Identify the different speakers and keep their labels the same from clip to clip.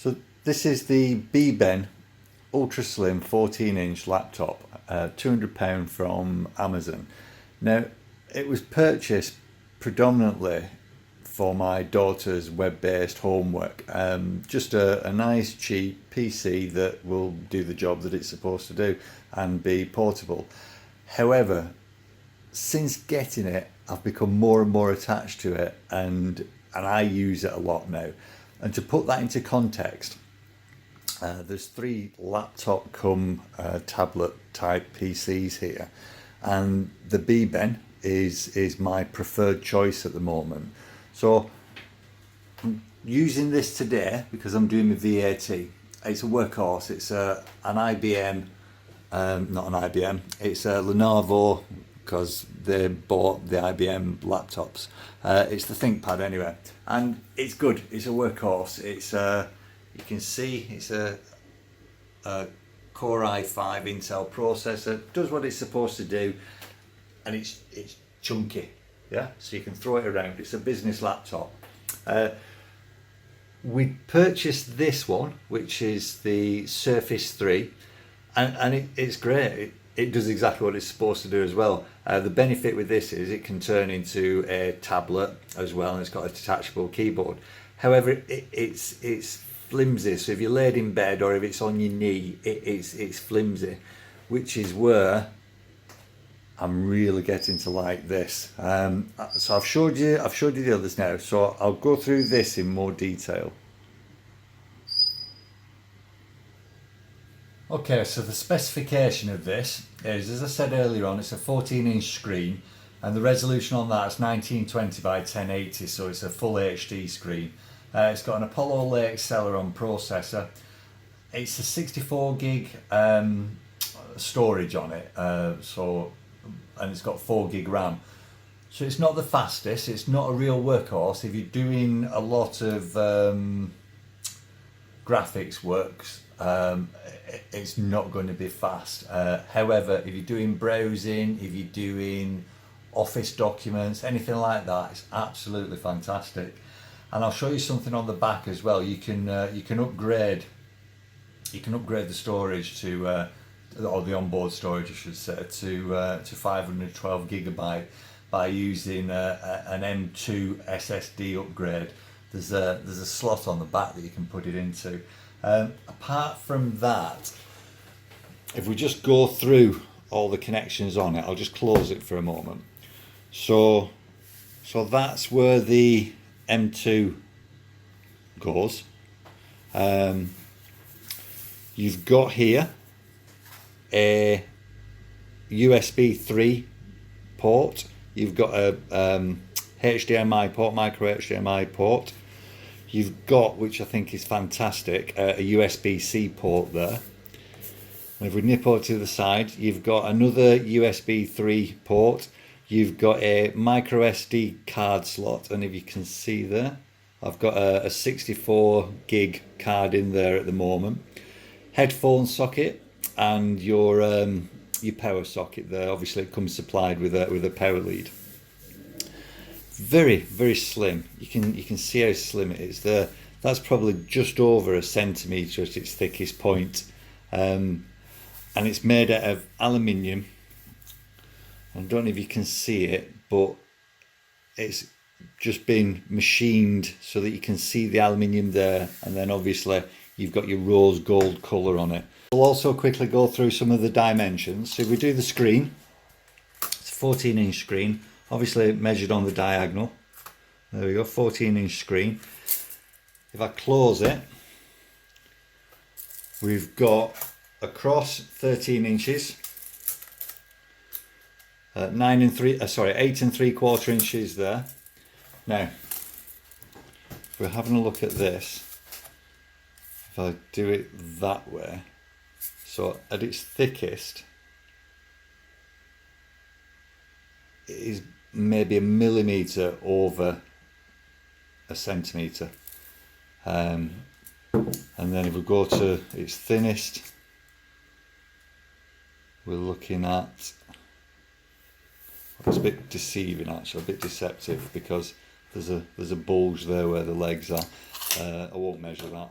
Speaker 1: So this is the BBen ultra slim 14-inch laptop, £200 from Amazon. Now, it was purchased predominantly for my daughter's web-based homework. Just a nice cheap PC that will do the job that it's supposed to do and be portable. However, since getting it, I've become more and more attached to it, and I use it a lot now. And to put that into context, there's 3 laptop cum tablet type PCs here, and the BBen is my preferred choice at the moment. So I'm using this today because I'm doing my VAT. It's a workhorse. It's an IBM, not an IBM. It's a Lenovo, because they bought the IBM laptops. It's the ThinkPad anyway, and it's good. It's a workhorse. It's you can see it's a Core i5 Intel processor. Does what it's supposed to do, and it's chunky. Yeah, so you can throw it around. It's a business laptop. We purchased this one, which is the Surface 3, and it's great. It does exactly what it's supposed to do as well. The benefit with this is it can turn into a tablet as well, and it's got a detachable keyboard. However, it's flimsy, so if you're laid in bed or if it's on your knee, it's flimsy, which is where I'm really getting to like this. So I've showed you the others now, so I'll go through this in more detail. Okay, so the specification of this is, as I said earlier on, it's a 14-inch screen, and the resolution on that is 1920 by 1080, so it's a full HD screen. It's got an Apollo Lake Celeron processor. It's a 64 gig storage on it, and it's got 4 gig RAM. So it's not the fastest, it's not a real workhorse. If you're doing a lot of graphics works, it's not going to be fast. However, if you're doing browsing, if you're doing office documents, anything like that, it's absolutely fantastic. And I'll show you something on the back as well. You can upgrade the storage to or the onboard storage, I should say, to 512 gigabyte by using an M2 SSD upgrade. There's a slot on the back that you can put it into. Apart from that, if we just go through all the connections on it, I'll just close it for a moment. So that's where the M2 goes. You've got here a USB 3 port. You've got a HDMI port, micro HDMI port. You've got, which I think is fantastic, a USB-C port there. And if we nip over to the side, you've got another USB 3 port. You've got a micro SD card slot, and if you can see there, I've got a 64 gig card in there at the moment. Headphone socket and your power socket there. Obviously, it comes supplied with a power lead. Very, very slim. You can see how slim it is there. That's probably just over a centimetre at its thickest point, and it's made out of aluminium. I don't know if you can see it, but it's just been machined so that you can see the aluminium there, and then obviously you've got your rose gold colour on it. We'll also quickly go through some of the dimensions. So if we do the screen, it's a 14-inch screen, obviously measured on the diagonal. There we go, 14-inch screen. If I close it, we've got across 13 inches, 8 and 3/4 inches there. Now, if we're having a look at this, if I do it that way, so at its thickest, it is maybe a millimetre over a centimetre. And then if we go to its thinnest, we're looking at, it's a bit deceiving actually, a bit deceptive, because there's a bulge there where the legs are. I won't measure that.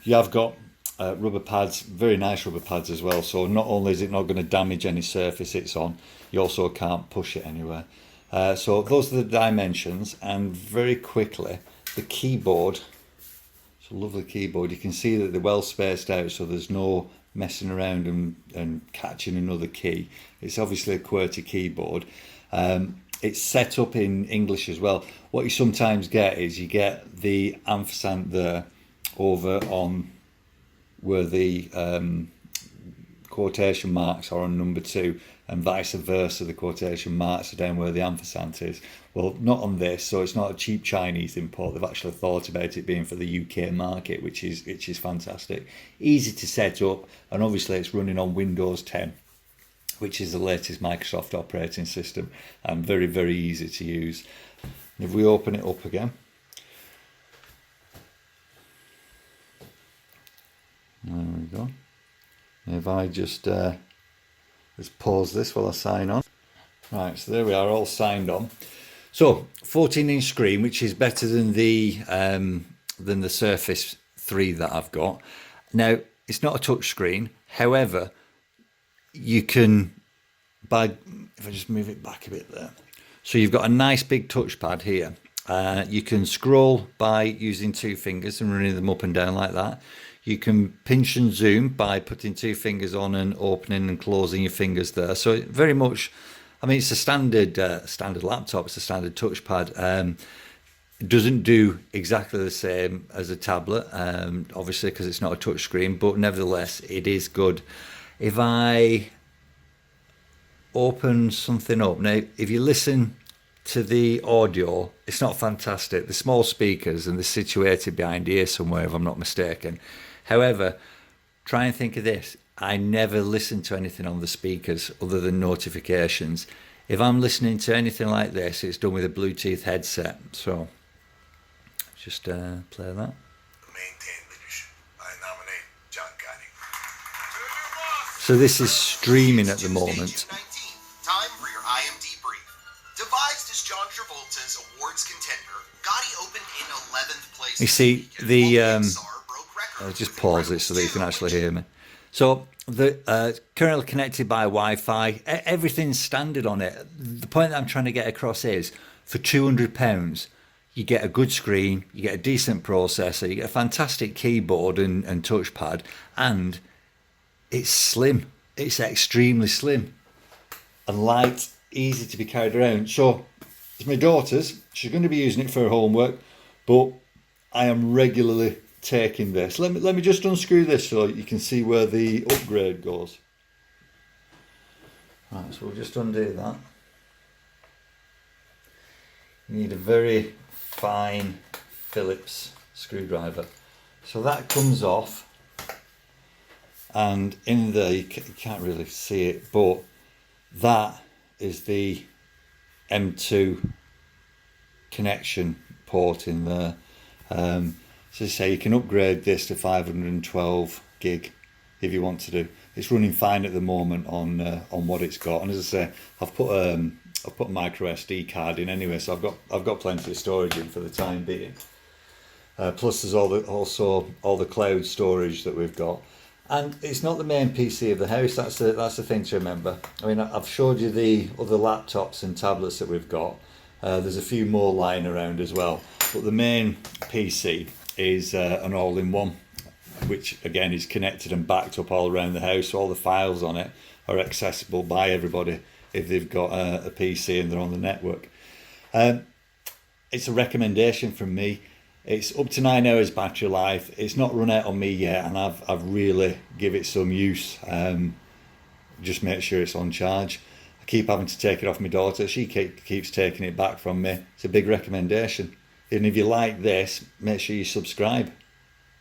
Speaker 1: You have got rubber pads, very nice rubber pads as well. So not only is it not going to damage any surface it's on, you also can't push it anywhere. So those are the dimensions, and very quickly the keyboard. It's a lovely keyboard. You can see that they're well spaced out, so there's no messing around and catching another key. It's obviously a QWERTY keyboard. It's set up in English as well. What you sometimes get is you get the ampersand there over on where the quotation marks are on number 2, and vice versa, the quotation marks are down where the ampersand is. Well, not on this, so it's not a cheap Chinese import. They've actually thought about it being for the UK market, which is fantastic. Easy to set up, and obviously it's running on Windows 10, which is the latest Microsoft operating system, and very, very easy to use. And if we open it up again, there we go. If I just pause this while I sign on. Right, so there we are, all signed on. So 14-inch screen, which is better than the Surface 3 that I've got. Now, it's not a touch screen. However, you can, if I just move it back a bit there. So you've got a nice big touchpad here. You can scroll by using 2 fingers and running them up and down like that. You can pinch and zoom by putting 2 fingers on and opening and closing your fingers there. So very much, I mean, it's a standard laptop. It's a standard touchpad. It doesn't do exactly the same as a tablet, obviously, because it's not a touch screen, but nevertheless, it is good. If I open something up now, if you listen to the audio, it's not fantastic. The small speakers, and they're situated behind here somewhere, if I'm not mistaken. However, try and think of this. I never listen to anything on the speakers other than notifications. If I'm listening to anything like this, it's done with a Bluetooth headset. So just play that.
Speaker 2: Maintain leadership. I nominate John Gotti.
Speaker 1: So this is streaming at the moment.
Speaker 2: Time for your IMD brief. Devised as John Travolta's awards contender, Gotti opened in 11th place.
Speaker 1: You see, I'll just pause it so that you can actually hear me. So the currently connected by Wi-Fi, everything's standard on it. The point that I'm trying to get across is, for £200, you get a good screen, you get a decent processor, you get a fantastic keyboard and touchpad, and it's slim. It's extremely slim and light, easy to be carried around. So it's my daughter's. She's going to be using it for her homework, but I am regularly taking this. Let me just unscrew this so you can see where the upgrade goes. Right, so we'll just undo that. You need a very fine Phillips screwdriver. So that comes off, and in there you can't really see it, but that is the M2 connection port in there. So say you can upgrade this to 512 gig if you want to do. It's running fine at the moment on what it's got, and as I say, I've put a micro SD card in anyway, so I've got plenty of storage in for the time being. Plus, there's also all the cloud storage that we've got, and it's not the main PC of the house. That's the thing to remember. I mean, I've showed you the other laptops and tablets that we've got. There's a few more lying around as well, but the main PC is an all-in-one, which again is connected and backed up all around the house. So all the files on it are accessible by everybody if they've got a PC and they're on the network. It's a recommendation from me. It's up to 9 hours battery life. It's not run out on me yet, and I've really give it some use. Just make sure it's on charge. I keep having to take it off my daughter. She keeps taking it back from me. It's a big recommendation. And if you like this, make sure you subscribe.